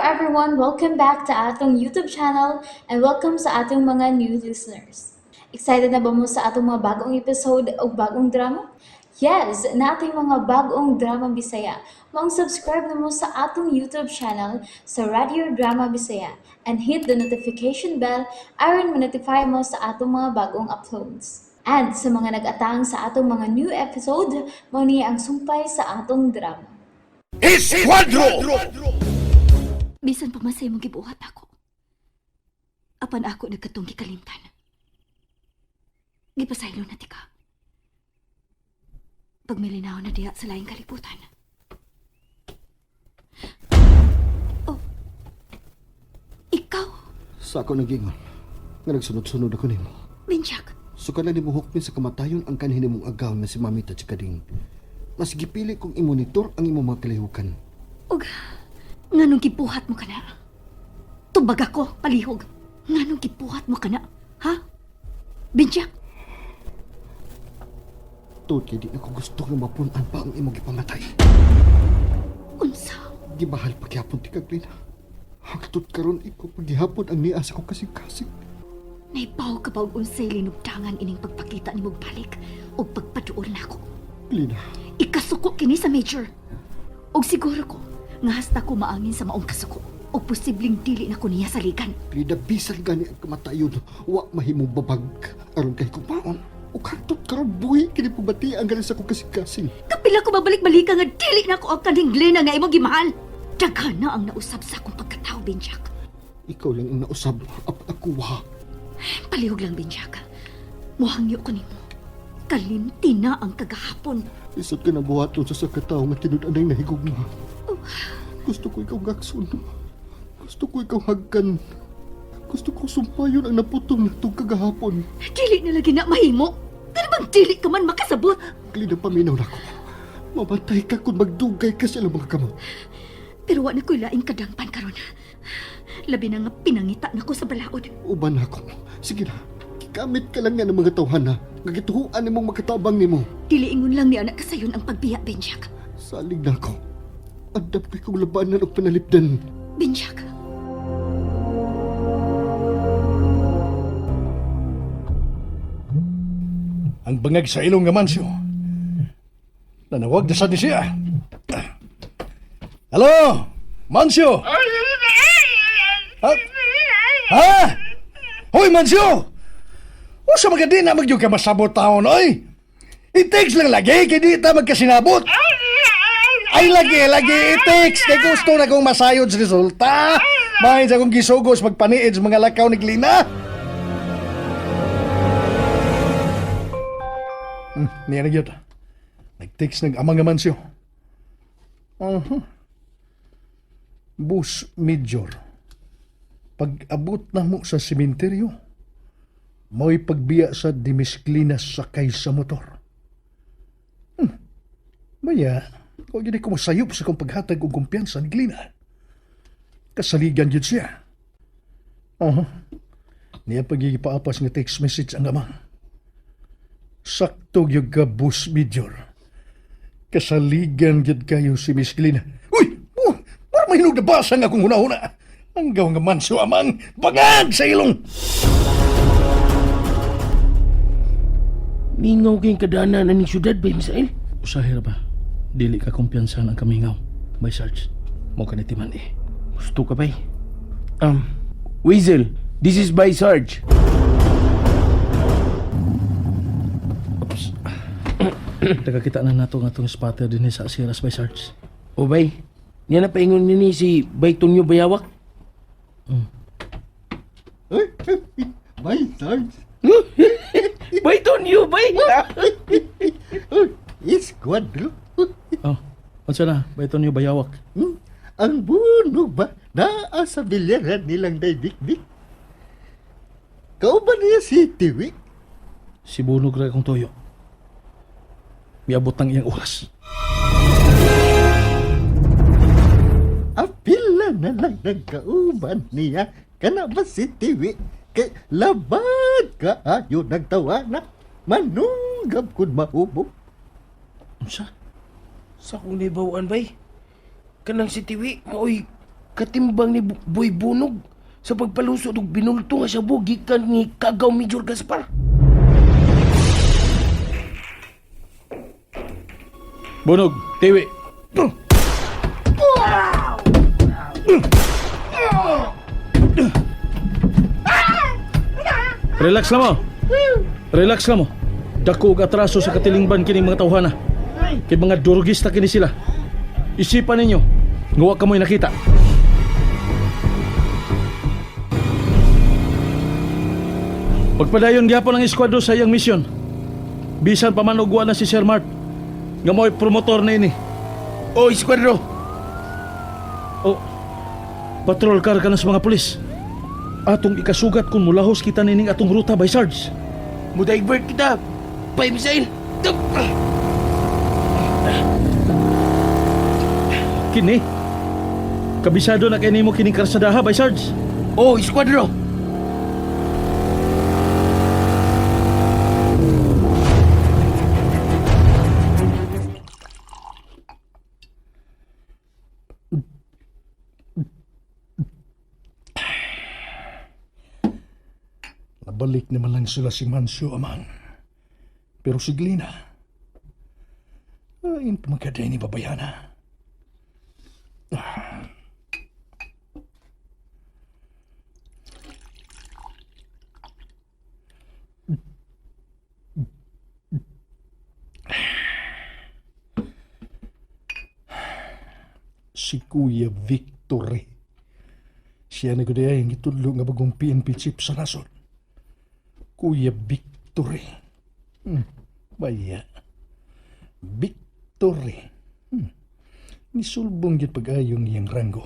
everyone, welcome back to atong YouTube channel and welcome sa atong mga new listeners. Excited na ba mo sa atong mga bagong episode o bagong drama? Yes, na ating mga bagong drama Bisaya. Mag-subscribe na mo sa atong YouTube channel sa Radio Drama Bisaya and hit the notification bell aron ma-notify mo sa atong mga bagong uploads. And sa mga nag-atang sa atong mga new episode, mo niya ang sumpay sa atong drama. Esquadro! Bisan pa masay mong gibuhat ako. Apan ako nagkatong gikalimtan. Gipasaylo na tika. Pagmilinaw na diya sa laing kalibutan. Oh, ikaw, Sa ako nagingon, nga nagsunod-sunod ako nimo. Binjak. Suka na nimo hukmin sa kamatayon ang kanhin mong agaw na si Mamita Chikading. Mas gipili kong imonitor ang imong mga kalihukan. Og, nganong gibuhat mo ka na? Tubag ako, palihog. Nganong gibuhat mo ka na? Ha? Binjak? Tod kay di na ko gusto nga mapunan pa ang imong gipamatay. Unsa? Gibahal pagyapon ti Kaglina. Hangtod karon iko paghihapon ang niya sa ko kasing-kasing. Naibaw ka ba og unsay linugdangan ining pagpakita ni mong balik o pagpaduol na ako? Glina, Ikasuko kini sa major. Og siguro ko, nga hasta ko maangin sa maong kasuko. O posibleng dili na ko niya saligan. Glina, bisan gani ang kamatayon, wa mahimong babag aron kay kumaon. O hangtod karon buhi kini pubati ang galing sa ko kasing-kasing. Kapila ko babalik-balika nga dili na ko ang kaning Glena nga imong gimahal. Daghan na ang nausab sa akong pagkatao, Benjak. Ikaw lang ang nausab, ako wa. Palihog lang, Benjak. Muhangyo ko nimo. Kalimti na ang kagahapon. Isot ka na buhaton sa sakataw nga tinud-anay nahigugma. Gusto ko ikaw gakson. Gusto ko ikaw hagkan. Gusto ko sumpayon ang naputong natong kagahapon. Dili na lagi na mahimo. Pero bang dili ka man makasabot? Glina, paminaw na ko. Mamatay ka kung magdugay ka sa ilang mga kamot. Pero wa na ko'y laing kadangpan karon. Labi na nga pinangita na ko sa balaod. Uban ako. Sige na. Kikamit ka lang nga ng mga tawhana. Nagituhuan ni mong makatabang ni mo. Dili ingon lang ni anak kasayon ang pagbiya, Benjak. Salig na ako. Adap kay kong labanan o panalipdan. Benjak. Ang bangag sa ilong nga mansyo. Nanawag na sa di siya. Hello? Mansyo? Ha? Ha? Hoy, Mansyo! O sa mga di na magyug ka masabot taon, oy! It takes lang lagi, kaya di ta magkasinabot. Ay, lagi, it takes. Kaya gusto na kong masayod sa resulta. Mahin sa kong gisugos magpaniid sa mga lakaw ni Glina. Niya na gyud. Nag-text nag-amang nga Mansyo. Bus Major. Pag-abot na mo sa sementeryo, mo'y pagbiya sa Dimisglinas sakay sa motor. Maya, huwag yun ko masayop sa kong paghatag o kumpiyansa ni Glina. Kasaligan yun siya. Niya pagigipaapas nga text message ang amang. Sakto yung ka, Bus Major. Kasaligan yun kayo si Miss Glina. Uy! Para mahinog na basa nga kung huna-huna. Ang gawang nga Mansyo amang bangag sa ilong. Mingaw kayong kadana na ning syudad ba, Misael? Usahir ba? Dili ka kumpiyansa ng kamingaw. By Sarge. Mo ka nitiman eh. Gusto ka ba? Weasel, this is by Sarge. Tagakita na nato nga itong spotter din sa Asiras by Sarge. O bay, niya na paingon ni si Bay Tonyo Bayawak. May Sarge. Bay Tonyo, bay! Esquadro. Oh, unsa na? Ba ito niyo bayawak? Ang bunog ba? Naa sa bilyaran nilang daybik-bik. Kau ba niya si Tiwi? Si Bunog ra kong toyo. Miabot ng iyang oras. Apila na lang nagkauban niya. Kana ba si Tiwi? Kay labad ka ayo nagtawa na. Manunggab kun mahubog. Unsa? Sa kong nibawaan, bay. Kanang si Tiwi, maoy katimbang ni Boy Bunog sa pagpalusot og binulto nga siya gikan ni Kagaw Major Gaspar. Bunog, tiwi. Relax lang mo. Relax lang mo. Dako og atraso sa katilingban kini mga tawhana. Kay mga durugista kini sila. Isipan ninyo, nga wa kamoy nakita. Pagpadayon gyapon ang eskwadro sa iyang misyon. Bisan pa man ugwa na si Sir Mart, nga mo'y promotor na ini. O, Esquadro! O, patrol car ka na sa mga pulis. Atong ikasugat kung mulahos kita nining atong ruta by Sarge. Mudivert kita! Pay misail! Kini, kabisado na kini mo kining karsadaha by Sarge. O, Esquadro! Nabalik naman lang sila si Mancio Amang. Pero si Glina, ayon pumagaday ni Babayana. Si Kuya Victory. Siya na gudaya yung itudlo nga bagong PNP chief sa nasod. Kuya Victory. Baya. Victory. Nisulbong yun pag-ayong niyang ranggo.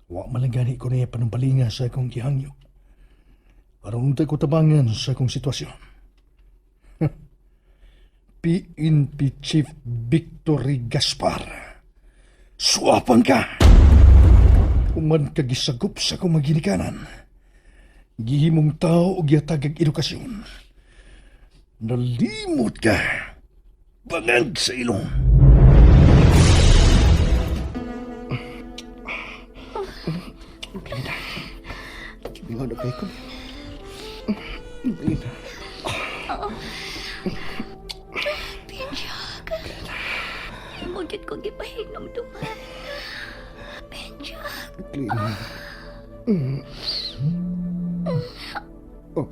Wa malagani ko niya panumbalinga sa akong gihangyo. Aron untay ko tabangan sa akong sitwasyon. PNP Chief Victory Gaspar. Suwapan ka! Uman kagisagup sa akong maginikanan. Gihimong tao o gihatagag edukasyon. Nalimot ka. Bangag sa ilong. Glenda. Bingaw na kayo ko. Glenda. Benjak. Mugit ko gipahinom duman. Benjak. Glenda. Oh.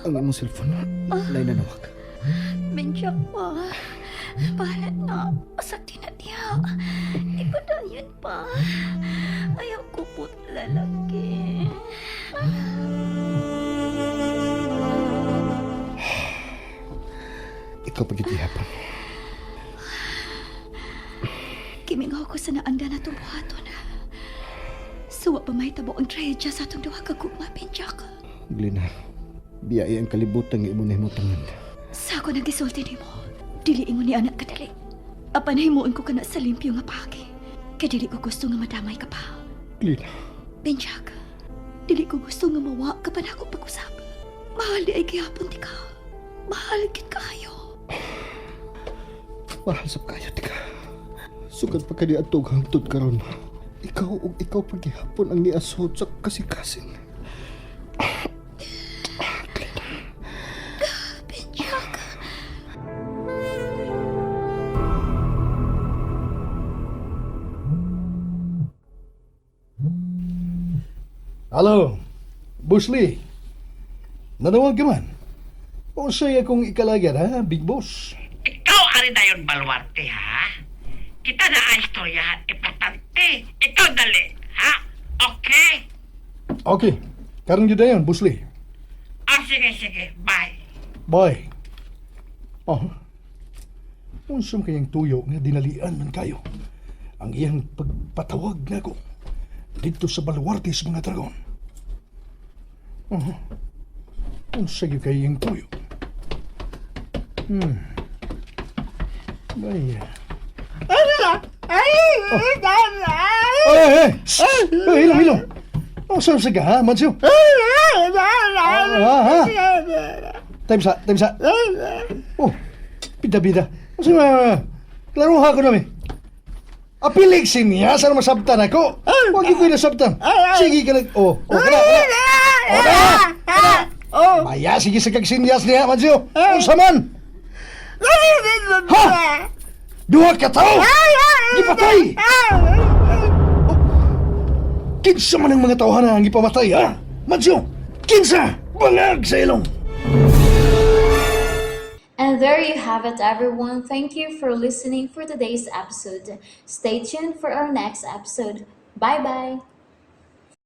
Ang imong cellphone, lain na nawag. Benjak pa. Bahala na. Masakti na diya. Ipadayon pa. Ayaw ko po lalaki. Ikaw pagitihapan. Kimingaw ko sa naanda na itong buhaton. Suwa pa may tabo ang trahedya sa itong duwa kagugma, Benjak. Glena, biyaya ang kalibutan ng imo na himutangan. Sa ako nagisulti ni mo, diliin mo ni anak kadali. Apanahimuon ko ka na sa limpyo nga pagi. Kaya dili ko gusto nga madamay ka pa. Glena, Benjak, dili ko gusto nga mawa ka pa na ako pag-usap. Mahal di ay kayapon ti ka. Mahal kit kayo. mahal sa kayo, tika. Sugad pa ka ni atog hangtod karon. Ikaw o ikaw paghihapon ang niasod sa kasikasin. Benjak. Hello, Boss Lee. Nanawag ka man. O saya kong ikalagyan, ha, Big Boss? Ikaw ari na yun, Baluarte, ha? Kita na ang istoryahan. Importante. Ikaw dali, ha? Okay? Okay, karon yun na yun, Boss Lee. Sige. Bye. Bye. Oh, unsam kayang tuyo nga dinalian man kayo. Ang iyang pagpatawag na ko dito sa Baluarte sa mga dragon. Oh, unsa gyud kayang tuyo. Baya. Hey! Hilong! Oh, saan sa ka, ha, Mansyo? Time sa. Oh, bida. Kasi klaro ha ko namin. Apilig sinya sa masabtan ako. Huwag yung pinasabtan. Sige ka nag... kana. Maya, sige sa kagsinyas niya, Mansyo. Unsa man? Ha? Duha ka tao? Gipatay! Kinsa man ang mga tawhana ang ipamatay, ha? Mansyo, kinsa? Bangag sa ilong! And there you have it, everyone. Thank you for listening for today's episode. Stay tuned for our next episode. Bye bye.